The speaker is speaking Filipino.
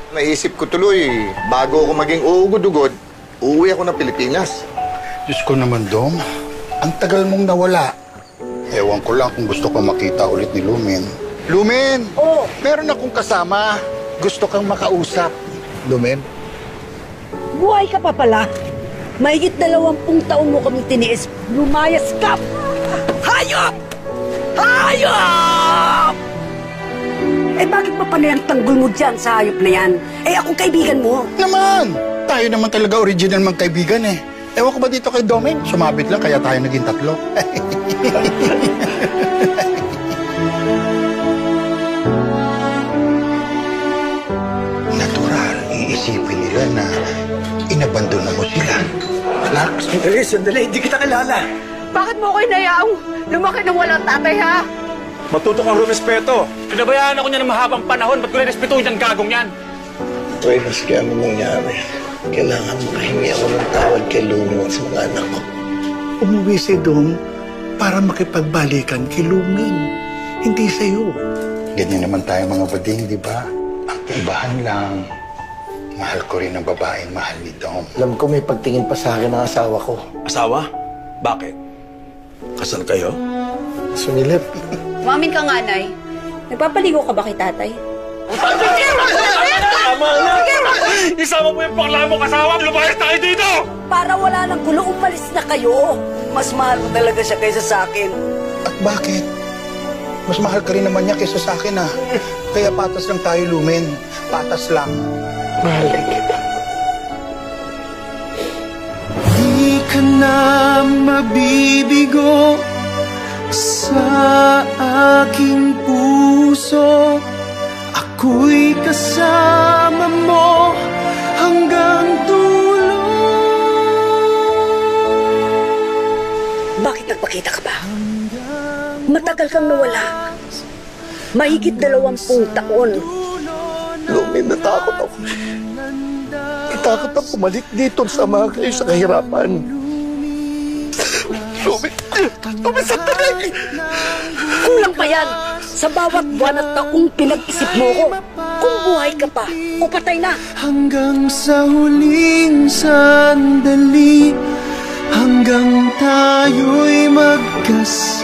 Naisip ko tuloy, bago ako maging uugod-ugod, uuwi ako ng Pilipinas. Diyos ko naman, Dong. Ang tagal mong nawala. Ewan ko lang kung gusto kong makita ulit ni Lumen. Lumen! Oh. Meron akong kasama. Gusto kang makausap. Lumen? Buhay ka pa pala. Mahigit 20 taon mo kami tiniis. Lumayas ka! Hayop! Hayop! Eh bakit pa panay ang tanggol mo dyan sa hayop na yan? Eh akong kaibigan mo. Naman! Tayo naman talaga original magkaibigan eh. Ewan ko ba dito kay Domen? Sumabit lang kaya tayo naging tatlo. Natural, iisipin nila na inabandona mo sila. Relax. Sandali, hindi kita kilala. Bakit mo ko inayaang lumaki ng walang tatay, ha? Matuto kang rumispeto. Pinabayaan ako niya ng mahabang panahon. Ba't ko na-respetuhin yung gagong yan? Troy, maski ano nangyari, kailangan makahingi ako ng tawad kay Lumen at sa mga anak ko. Umuwi si Dong para makipagbalikan kay Lumen. Hindi sa'yo. Ganyan naman tayo mga bading, di ba? Ang ibahan lang. Mahal ko rin ang babaeng mahal ni Dom. Alam ko may pagtingin pa sa akin ng asawa ko. Asawa? Bakit? Kasal kayo? Sumilip. Umamin ka nga, Nay. Nagpapaligo ka ba kay tatay? Tama na! Isama mo yung panglamong asawa! Lumayas tayo dito! Para wala nang gulo, umalis na kayo. Mas mahal ko talaga siya kaysa sa akin. At bakit? Mas mahal ka rin naman niya kaysa sa akin, ah. Kaya patas lang tayo, Lumen. Patas lang. Mahal kita. Di ka na mabibigo sa aking puso. Ako'y kasama mo hanggang dulo. Bakit nagpakita ka ba? Matagal kang nawala. Mahigit 20 taon. Lumen, natakot ako. Natakot ako bumalik dito sama kayo sa kahirapan. Lumen, sandali! Kulang pa yan! Sa bawat buwan at taong pinag-isip mo ko, kung buhay ka pa o patay na. Hanggang sa huling sandali, hanggang tayo'y magkasama.